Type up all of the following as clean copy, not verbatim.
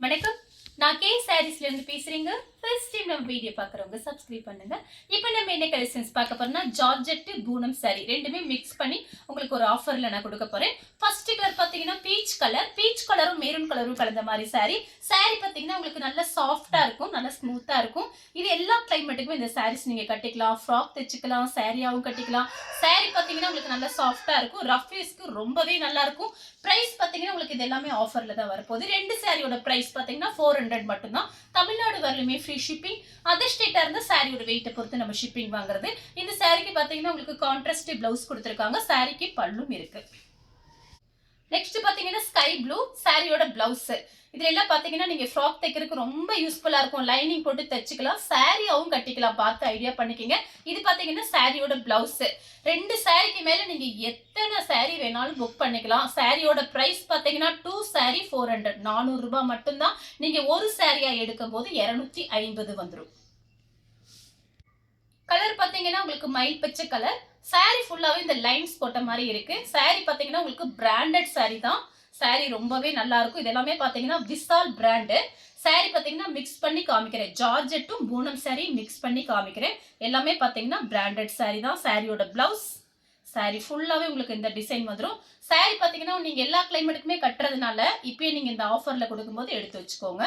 வணக்கம். நான் கே சாரீஸ்ல இருந்து பேசுறேங்க. ஃபர்ஸ்ட் டைம் நம்ம வீடியோ பார்க்குறவங்க சப்ஸ்கிரைப் பண்ணுங்க. இப்போ நம்ம என்ன கலெக்ஷன்ஸ் பார்க்க போறோம்னா ஜார்ஜெட் பூனம் சாரி ரெண்டுமே மிக்ஸ் பண்ணி உங்களுக்கு ஒரு ஆஃபர்ல நான் கொடுக்க போறேன். ஃபர்ஸ்ட் கலர் பாத்தீங்கன்னா பீச் கலரும் மெரூன் கலரும் கலந்த மாதிரி சாரி பாத்தீங்கன்னா உங்களுக்கு நல்ல சாஃப்டா இருக்கும், நல்ல ஸ்மூத்தா இருக்கும். இது எல்லா கிளைமேட்டுக்கும் இந்த சாரீஸ் நீங்க கட்டிக்கலாம், ஃப்ராக் தைச்சுக்கலாம், சாரியாவும் கட்டிக்கலாம். சாரி பாத்தீங்கன்னா உங்களுக்கு நல்ல சாஃப்டா இருக்கும், ரஃப் யூஸ்க்கு ரொம்பவே நல்லா இருக்கும். பிரைஸ் பாத்தீங்கன்னா உங்களுக்கு இது எல்லாமே ஆஃபர்ல தான் வரப்போகுது. ரெண்டு சாரியோட பிரைஸ் பாத்தீங்கன்னா 400 மட்டும்தான். தமிழ்நாடு வரலுமே ஃப்ரீ ஷிப்பிங். அதர் ஸ்டேட்டா இருந்தா சாரியோட வெயிட்டை பொறுத்து நம்ம ஷிப்பிங் வாங்குறது. இந்த சாரிக்கு பாத்தீங்கன்னா உங்களுக்கு கான்ட்ராஸ்ட் பிளவுஸ் கொடுத்துருக்காங்க. சாரிக்கு பல்லும் இருக்கு. நெக்ஸ்ட் பாத்தீங்கன்னா ஸ்கை ப்ளூ சாரியோட பிளவுஸ். இதுல எல்லாம் பாத்தீங்கன்னா நீங்க ஃப்ராக் தைக்கிறதுக்கு ரொம்ப யூஸ்ஃபுல்லா இருக்கும். லைனிங் போட்டு தைச்சுக்கலாம், சாரியாவும் கட்டிக்கலாம். பார்த்து ஐடியா பண்ணிக்கங்க. இது பாத்தீங்கன்னா சாரியோட பிளவுஸ். ரெண்டு சாரிக்கு மேல நீங்க எத்தனை சாரி வேணாலும் புக் பண்ணிக்கலாம். சாரியோட பிரைஸ் பாத்தீங்கன்னா 2 சாரி 400, 400 ரூபாய் மட்டும்தான். நீங்க ஒரு சாரியா எடுக்கும் போது 250 வந்துடும். கலர் பாத்தீங்கன்னா உங்களுக்கு மயில் பச்சை கலர். சாரி ஃபுல்லாவே இந்த லைன்ஸ் போட்ட மாதிரி இருக்கு. சாரி பாத்தீங்கன்னா உங்களுக்கு பிராண்டட் சாரி தான். சாரி ரொம்பவே நல்லா இருக்கும். இது எல்லாமே பாத்தீங்கன்னா விசால் பிராண்டு. சாரி பாத்தீங்கன்னா மிக்ஸ் பண்ணி காமிக்கிறேன். ஜார்ஜெட்டும் பூனம் சாரி மிக்ஸ் பண்ணி காமிக்கிறேன். எல்லாமே பாத்தீங்கன்னா பிராண்டட் சாரி தான். சாரியோட பிளவுஸ். சாரி ஃபுல்லாவே உங்களுக்கு இந்த டிசைன் வந்துடும். சாரி பாத்தீங்கன்னா நீங்க எல்லா கிளைமேட்டுக்குமே கட்டுறதுனால இப்பயே நீங்க இந்த ஆஃபர்ல கொடுக்கும்போது எடுத்து வச்சுக்கோங்க.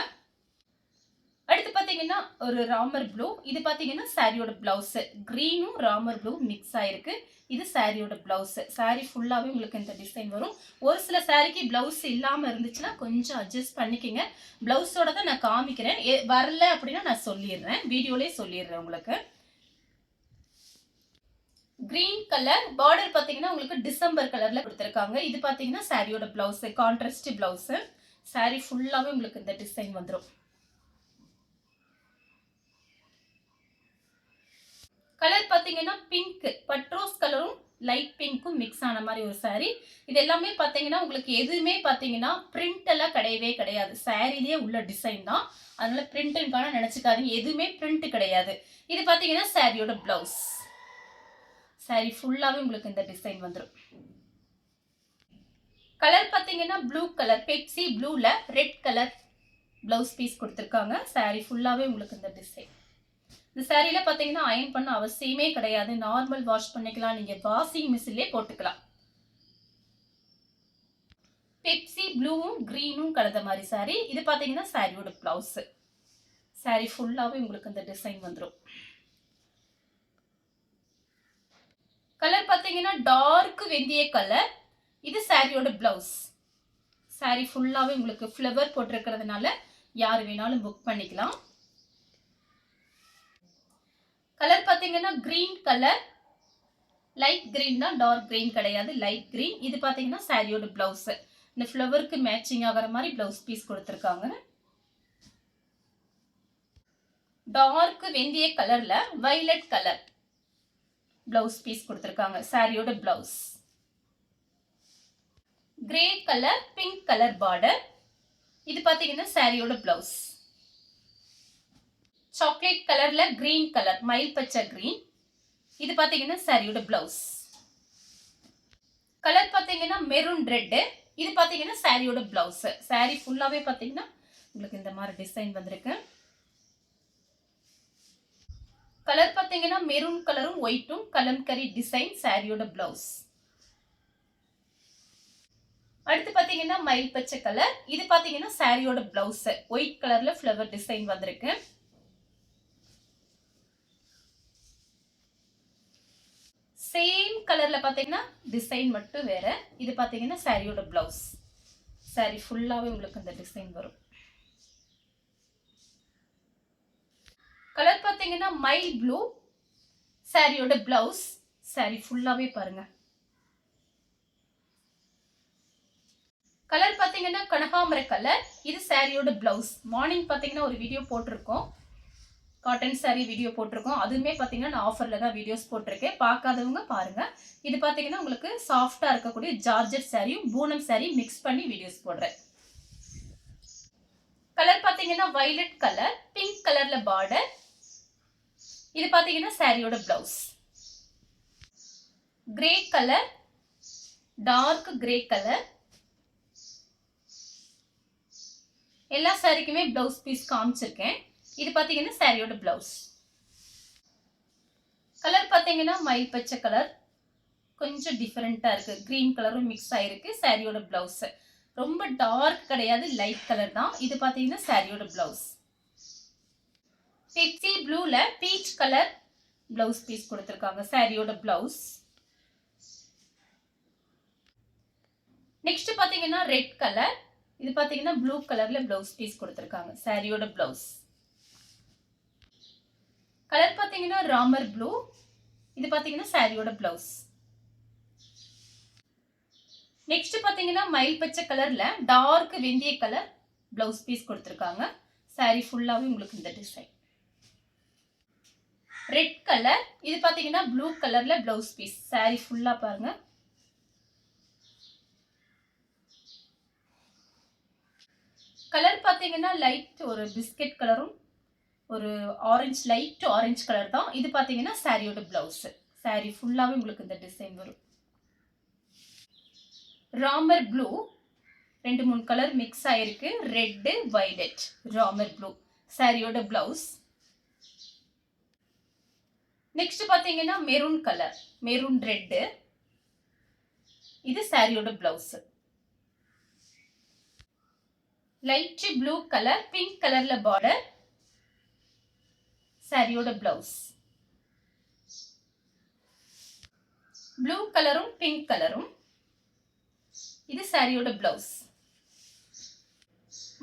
அடுத்து பாத்தீங்கன்னா ஒரு ராமர் ப்ளூ. இது பாத்தீங்கன்னா சாரியோட பிளவுஸ். கிரீனும் ராமர் ப்ளூ மிக்ஸ் ஆயிருக்கு. இது சாரியோட பிளவுஸ். சாரி ஃபுல்லாவே உங்களுக்கு இந்த டிசைன் வரும். ஒரு சில சாரிக்கு பிளவுஸ் இல்லாம இருந்துச்சுன்னா கொஞ்சம் அட்ஜஸ்ட் பண்ணிக்கங்க. பிளவுஸோட தான் நான் காமிக்கிறேன். வரல அப்படின்னா நான் சொல்லிடுறேன், வீடியோலயே சொல்லிடுறேன் உங்களுக்கு. கிரீன் கலர் பார்டர் பாத்தீங்கன்னா உங்களுக்கு டிசம்பர் கலர்ல கொடுத்துருக்காங்க. இது பாத்தீங்கன்னா சாரியோட பிளவுஸ், கான்ட்ராஸ்ட் பிளவுஸ். சாரி ஃபுல்லாவே உங்களுக்கு இந்த டிசைன் வந்துடும். கலர் பாத்தீங்கன்னா பிங்க், பட்ரோஸ் கலரும் லைட் பிங்க்கும் மிக்ஸ் ஆன மாதிரி ஒரு சாரி. இது எல்லாமே பாத்தீங்கன்னா உங்களுக்கு எதுவுமே பாத்தீங்கன்னா பிரிண்ட் எல்லாம் கிடையவே கிடையாது. சாரிலேயே உள்ள டிசைன் தான். அதனால பிரிண்ட்னு நினைச்சுக்காதீங்க, எதுவுமே பிரிண்ட் கிடையாது. இது பாத்தீங்கன்னா சாரியோட பிளவுஸ். சாரி ஃபுல்லாவே உங்களுக்கு இந்த டிசைன் வந்துடும். கலர் பாத்தீங்கன்னா ப்ளூ கலர், பெப்சி ப்ளூல ரெட் கலர் பிளவுஸ் பீஸ் கொடுத்துருக்காங்க. சாரி ஃபுல்லாவே உங்களுக்கு இந்த டிசைன். இந்த சாரியில பாத்தீங்கன்னா அயன் பண்ண அவசியமே கிடையாது. நார்மல் வாஷ் பண்ணிக்கலாம், நீங்க வாஷிங் மிஷின்லயே போட்டுக்கலாம். பெப்சி ப்ளூவும் கிரீனும் கலந்த மாதிரி சாரி. இது பாத்தீங்கன்னா சாரியோட பிளவுஸ். சாரி ஃபுல்லாவே உங்களுக்கு இந்த டிசைன் வந்துடும். கலர் பாத்தீங்கன்னா டார்க் வெந்தய கலர். இது சாரியோட பிளவுஸ். சாரி ஃபுல்லாவே உங்களுக்கு ஃப்ளவர் போட்டிருக்கிறதுனால யார் வேணாலும் புக் பண்ணிக்கலாம். கலர் பாத்தீங்கன்னா கிரீன் கலர், லைட் கிரீன் தான், டார்க் கிரீன் கிடையாது, லைட் கிரீன். இது பாத்தீங்கன்னா சாரியோட பிளவுஸ். இந்த ஃப்ளவருக்கு மேட்சிங் ஆகிற மாதிரி பிளவுஸ் பீஸ் கொடுத்துருக்காங்க. டார்க் வெந்தய கலர்ல வயலட் கலர் பிளவுஸ் பீஸ் கொடுத்துருக்காங்க. சாரியோட blouse. Grey colour, pink colour border. இது பாத்தீங்கன்னா சாரியோட பிளவுஸ். சாக்லேட் கலர்ல கிரீன் கலர், மயில் பச்சை கிரீன். இது பாத்தீங்கன்னா சாரியோட பிளவுஸ். கலர் பாத்தீங்கன்னா மெரூன் ரெட். இது பாத்தீங்கன்னா சாரியோட பிளவுஸ். சாரி ஃபுல்லாவே பாத்தீங்கன்னா உங்களுக்கு இந்த மாதிரி டிசைன் வந்திருக்கு. கலர் பாத்தீங்கன்னா மெரூன் கலரும் ஒயிட்டும் கலம்கரி டிசைன். சாரியோட பிளவுஸ். அடுத்து பாத்தீங்கன்னா மயில் பச்சை கலர். இது பாத்தீங்கன்னா சாரியோட பிளவுஸ். ஒயிட் கலர்ல ஃப்ளவர் டிசைன் வந்திருக்கு. சேம் கலர்ல பாத்தீங்கன்னா டிசைன் மட்டும் வேற. இது பாத்தீங்கன்னா சாரியோட பிளவுஸ். சாரி ஃபுல்லாவே உங்களுக்கு இந்த டிசைன் வரும். கலர் பாத்தீங்கன்னா மைல் ப்ளூ. சாரியோட பிளவுஸ். சாரி ஃபுல்லாவே பாருங்க. கலர் பாத்தீங்கன்னா கனகாமர கலர். இது சாரியோட பிளவுஸ். மார்னிங் பாத்தீங்கன்னா ஒரு வீடியோ போட்டிருக்கோம், காட்டன் சாரி வீடியோ போட்டிருக்கோம். அதுவுமே பாத்தீங்கன்னா நான் ஆஃபர்ல தான் வீடியோஸ் போட்டிருக்கேன், பார்க்காதவங்க பாருங்க. இது பாத்தீங்கன்னா உங்களுக்கு சாஃப்டா இருக்கக்கூடிய ஜார்ஜெட் சாரியும் பூனம் சாரி மிக்ஸ் பண்ணி வீடியோஸ் போடுறேன். கலர் பாத்தீங்கன்னா வயலட் கலர், பிங்க் கலர்ல பார்டர். இது பாத்தீங்கன்னா சாரியோட blouse. Grey colour, dark grey colour. எல்லா சாரிக்குமே பிளவுஸ் பீஸ் காமிச்சிருக்கேன். இது பார்த்தீங்கன்னா சாரியோட பிளவுஸ். கலர் பார்த்தீங்கன்னா மயில் பச்சை கலர், கொஞ்சம் டிஃபரெண்ட்டாக இருக்குது. க்ரீன் கலரும் மிக்ஸ் ஆகிருக்கு. சாரியோட பிளவுஸ் ரொம்ப டார்க் கிடையாது, லைட் கலர் தான். இது பார்த்தீங்கன்னா சாரியோட பிளவுஸ். பெப்சி ப்ளூல பீச் கலர் பிளவுஸ் பீஸ் கொடுத்துருக்காங்க. சாரியோட பிளவுஸ். நெக்ஸ்ட் பார்த்தீங்கன்னா ரெட் கலர். இது பார்த்தீங்கன்னா ப்ளூ கலர்ல பிளவுஸ் பீஸ் கொடுத்துருக்காங்க. சாரியோட பிளவுஸ். கலர் பார்த்தீங்கன்னா ராமர் ப்ளூ. இது பார்த்தீங்கன்னா சாரியோட பிளவுஸ். நெக்ஸ்ட் பார்த்தீங்கன்னா மயில் பச்சை கலர்ல டார்க் வெந்தய கலர் பிளவுஸ் பீஸ் கொடுத்துருக்காங்க. சாரி ஃபுல்லாவே உங்களுக்கு இந்த டிசைன். Red colour. இது பார்த்தீங்கன்னா ப்ளூ கலர்ல பிளவுஸ் பீஸ். சாரி ஃபுல்லா பாருங்க. கலர் பார்த்தீங்கன்னா லைட் ஒரு பிஸ்கட் கலரும் ஒரு ஆரஞ்சு, லைட் ஆரஞ்சு கலர் தான். இது பார்த்தீங்கன்னா சாரியோட பிளவுஸ். சாரி ஃபுல்லாவே உங்களுக்கு இந்த டிசைன் வரும். ராமர் ப்ளூ 2-3 கலர் மிக்ஸ் ஆயிருக்கு. ரெட், வயலட், ராமர் ப்ளூ சாரியோட பிளவுஸ். நெக்ஸ்ட் பார்த்தீங்கன்னா மெரூன் கலர், மெரூன் ரெட். இது சாரியோட blouse. Light blue colour, pink கலர்ல பார்டர். சாரியோட பிளவுஸ். ப்ளூ கலரும் பிங்க் கலரும். இது சாரியோட பிளவுஸ்.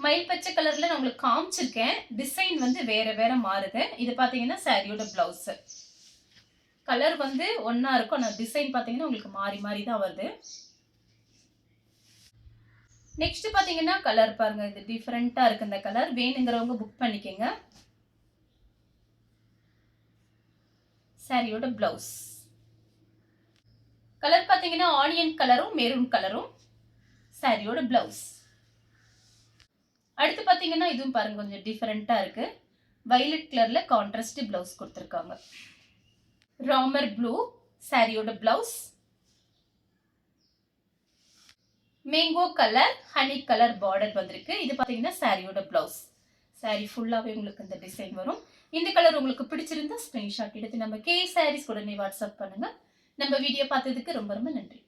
மயில் பச்சை கலர்ல நான் உங்களுக்கு காமிச்சிருக்கேன். டிசைன் வந்து வேற வேற மாறுது. இது பாத்தீங்கன்னா சாரியோட பிளவுஸ். கலர் வந்து ஒன்னா இருக்கும், ஆனா டிசைன் பாத்தீங்கன்னா உங்களுக்கு மாறி மாறி தான் வருது. நெக்ஸ்ட் பாத்தீங்கன்னா கலர் பாருங்க, இது டிஃபரெண்டா இருக்கு. இந்த கலர் வேணுங்கிறவங்க புக் பண்ணிக்கங்க. சாரியோட பிளவுஸ். கலர் பாத்தீங்கன்னா ஆனியன் கலரும் மெரூன் கலரும். சாரியோட பிளவுஸ். அடுத்து பாத்தீங்கன்னா இதுவும் பாருங்க கொஞ்சம் டிஃபரெண்டா இருக்கு. வயலட் கலர்ல கான்ட்ராஸ்ட் பிளவுஸ் கொடுத்திருக்காங்க. ராமர் ப்ளூ சாரியோட blouse. Mango colour, honey colour border வந்திருக்கு. இது பாத்தீங்கன்னா சாரியோட பிளவுஸ். சாரி ஃபுல்லாவே உங்களுக்கு இந்த டிசைன் வரும். இந்த கலர் உங்களுக்கு பிடிச்சிருந்தா ஸ்கிரீன்ஷாட் எடுத்து நம்ம கே சாரீஸ் உடனே வாட்ஸ்அப் பண்ணுங்க. நம்ம வீடியோ பார்த்ததுக்கு ரொம்ப ரொம்ப நன்றி.